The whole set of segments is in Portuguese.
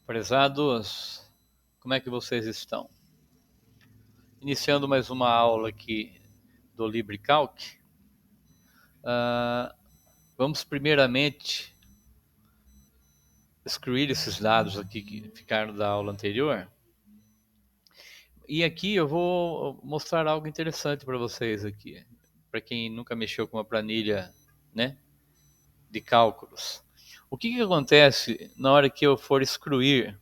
Prezados, como é que vocês estão? Iniciando mais uma aula aqui do LibreCalc. Vamos primeiramente excluir esses dados aqui que ficaram da aula anterior. E aqui eu vou mostrar algo interessante para vocês aqui. Para quem nunca mexeu com uma planilha, né, de cálculos. O que acontece na hora que eu for excluir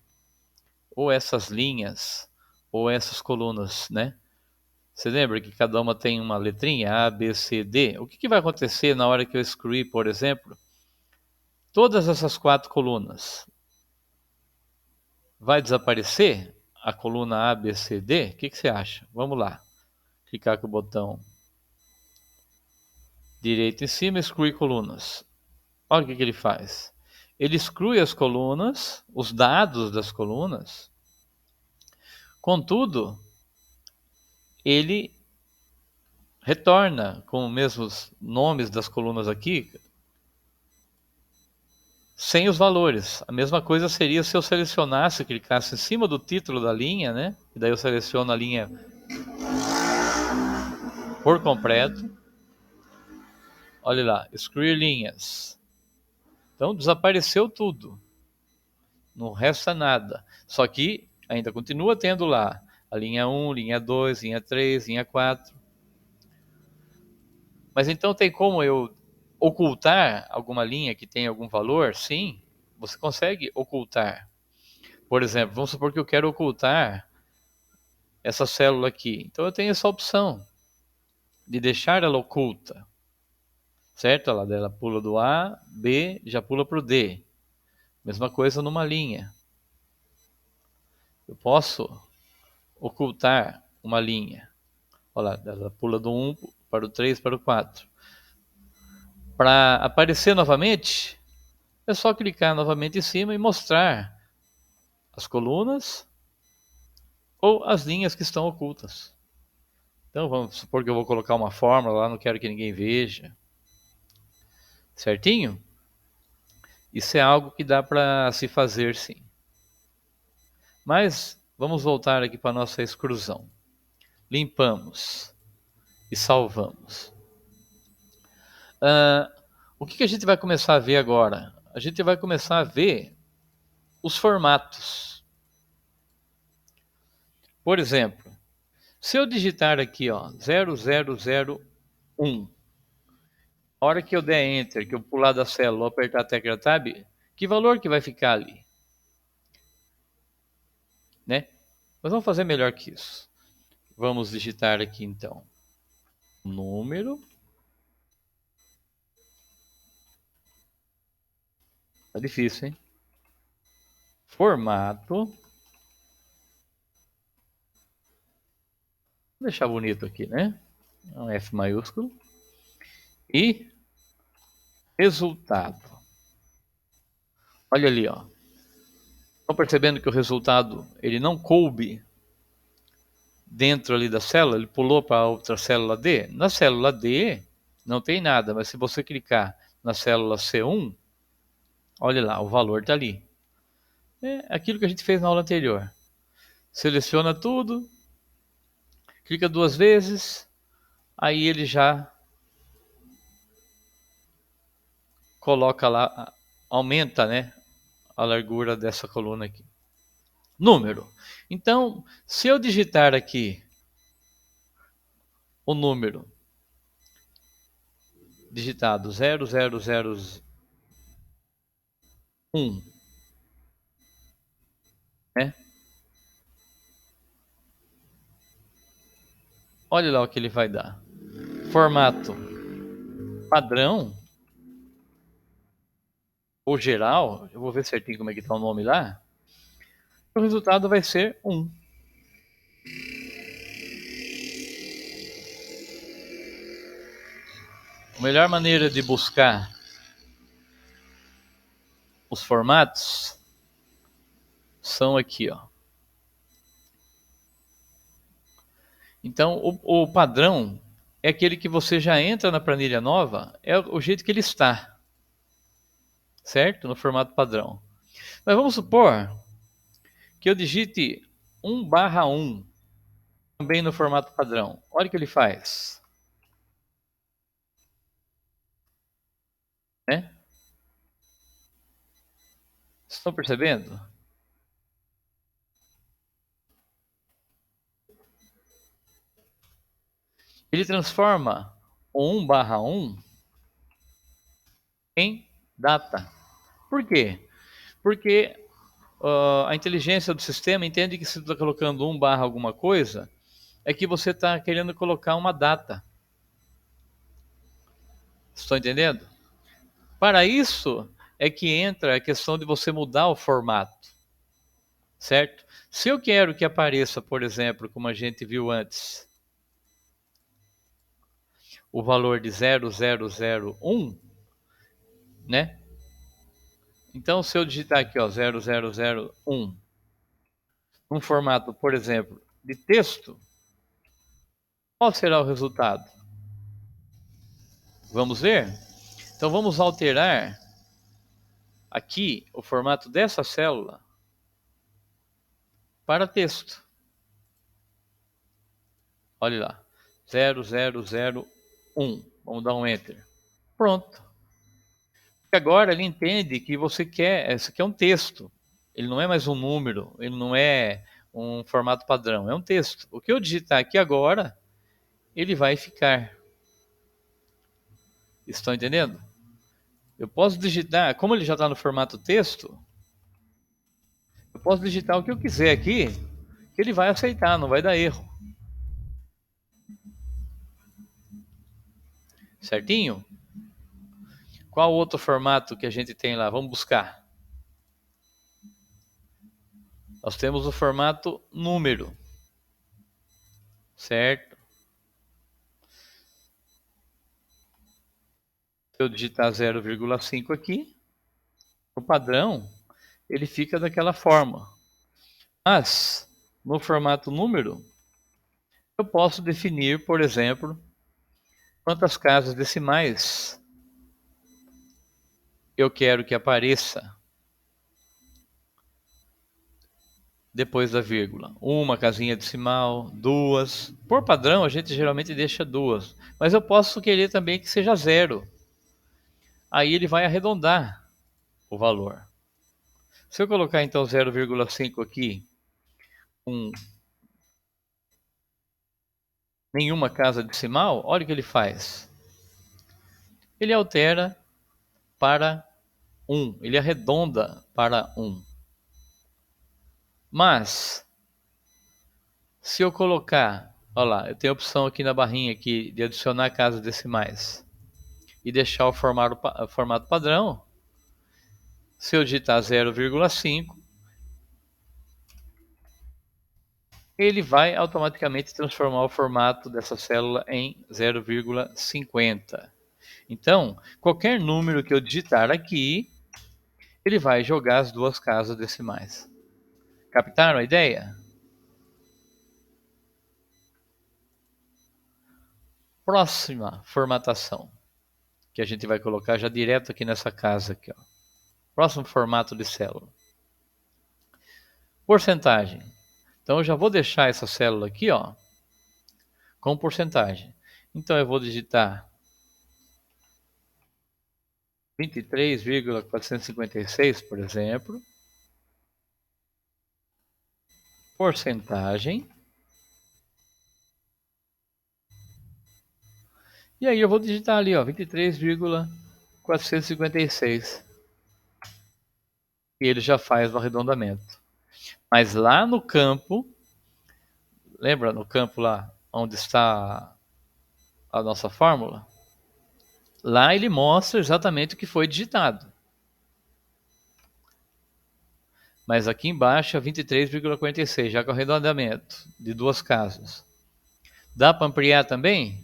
ou essas linhas ou essas colunas, né? Você lembra que cada uma tem uma letrinha, A, B, C, D? O que vai acontecer na hora que eu excluir, por exemplo, todas essas 4 colunas? Vai desaparecer a coluna A, B, C, D? O que você acha? Vamos lá. Clicar com o botão direito em cima, excluir colunas. Olha o que ele faz. Ele exclui as colunas, os dados das colunas. Contudo, ele retorna com os mesmos nomes das colunas aqui, sem os valores. A mesma coisa seria se eu selecionasse, clicasse em cima do título da linha, né? E daí eu seleciono a linha por completo. Olha lá, excluir linhas. Então desapareceu tudo. Não resta nada. Só que ainda continua tendo lá a linha 1, linha 2, linha 3, linha 4. Mas então tem como eu ocultar alguma linha que tem algum valor? Sim, você consegue ocultar. Por exemplo, vamos supor que eu quero ocultar essa célula aqui. Então eu tenho essa opção de deixar ela oculta. Certo? Ela pula do A, B, já pula para o D. Mesma coisa numa linha. Eu posso ocultar uma linha. Olha lá, ela pula do 1 para o 3 para o 4. Para aparecer novamente, é só clicar novamente em cima e mostrar as colunas ou as linhas que estão ocultas. Então vamos supor que eu vou colocar uma fórmula lá, não quero que ninguém veja. Certinho? Isso é algo que dá para se fazer, sim. Mas vamos voltar aqui para a nossa exclusão. Limpamos e salvamos. O que a gente vai começar a ver agora? A gente vai começar a ver os formatos. Por exemplo, se eu digitar aqui, ó, 0001, a hora que eu der Enter, que eu pular da célula ou apertar a tecla Tab, que valor que vai ficar ali? Né? Mas vamos fazer melhor que isso. Vamos digitar aqui então número. Tá difícil, hein? Formato. Vou deixar bonito aqui, né? Um F maiúsculo. E resultado. Olha ali, ó. Estão percebendo que o resultado ele não coube dentro ali da célula? Ele pulou para outra célula D? Na célula D não tem nada, mas se você clicar na célula C1, olha lá, o valor está ali. É aquilo que a gente fez na aula anterior. Seleciona tudo, clica 2 vezes, aí ele já coloca lá, aumenta, né, a largura dessa coluna aqui. Número. Então, se eu digitar aqui o número digitado 0001, né? Olha lá o que ele vai dar. Formato padrão ou geral, eu vou ver certinho como é que está o nome lá. O resultado vai ser 1. A melhor maneira de buscar os formatos são aqui, ó. Então, o padrão é aquele que você já entra na planilha nova, é o jeito que ele está, certo? No formato padrão. Mas vamos supor que eu digite 1/1 também no formato padrão. Olha o que ele faz, né? Estão percebendo? Ele transforma o 1/1 em data. Por quê? Porque a inteligência do sistema entende que se você está colocando 1 barra alguma coisa, é que você está querendo colocar uma data. Estão entendendo? Para isso é que entra a questão de você mudar o formato, certo? Se eu quero que apareça, por exemplo, como a gente viu antes, o valor de 0001, né? Então, se eu digitar aqui, ó, 0001, num formato, por exemplo, de texto, qual será o resultado? Vamos ver? Então, vamos alterar aqui o formato dessa célula para texto. Olha lá, 0001. Vamos dar um Enter. Pronto. Agora ele entende que você quer, isso aqui é um texto. Ele não é mais um número, ele não é um formato padrão, é um texto. O que eu digitar aqui agora, ele vai ficar. Estão entendendo? Eu posso digitar, como ele já está no formato texto, eu posso digitar o que eu quiser aqui, que ele vai aceitar, não vai dar erro. Certinho? Qual outro formato que a gente tem lá? Vamos buscar. Nós temos o formato número, certo? Se eu digitar 0,5 aqui, o padrão, ele fica daquela forma. Mas, no formato número, eu posso definir, por exemplo, quantas casas decimais eu quero que apareça depois da vírgula. Uma casinha decimal, duas. Por padrão, a gente geralmente deixa duas. Mas eu posso querer também que seja zero. Aí ele vai arredondar o valor. Se eu colocar então 0,5 aqui, com nenhuma casa decimal, olha o que ele faz. Ele altera para 1, ele arredonda para 1. Mas, se eu colocar, olha lá, eu tenho a opção aqui na barrinha aqui de adicionar casas decimais e deixar o formato padrão. Se eu digitar 0,5, ele vai automaticamente transformar o formato dessa célula em 0,50. Então, qualquer número que eu digitar aqui, ele vai jogar as duas casas decimais. Captaram a ideia? Próxima formatação, que a gente vai colocar já direto aqui nessa casa aqui, ó. Próximo formato de célula. Porcentagem. Então eu já vou deixar essa célula aqui, ó, com porcentagem. Então eu vou digitar 23,456, por exemplo. Porcentagem. E aí eu vou digitar ali, ó, 23,456. E ele já faz o arredondamento. Mas lá no campo, lembra no campo lá onde está a nossa fórmula? Lá ele mostra exatamente o que foi digitado. Mas aqui embaixo é 23,46, já com arredondamento de duas casas. Dá para ampliar também?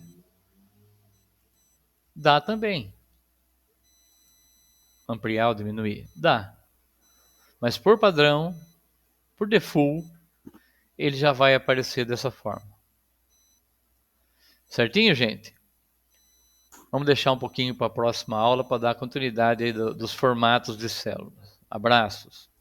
Dá também. Ampliar ou diminuir? Dá. Mas por padrão, por default, ele já vai aparecer dessa forma. Certinho, gente? Vamos deixar um pouquinho para a próxima aula para dar continuidade aí dos formatos de células. Abraços.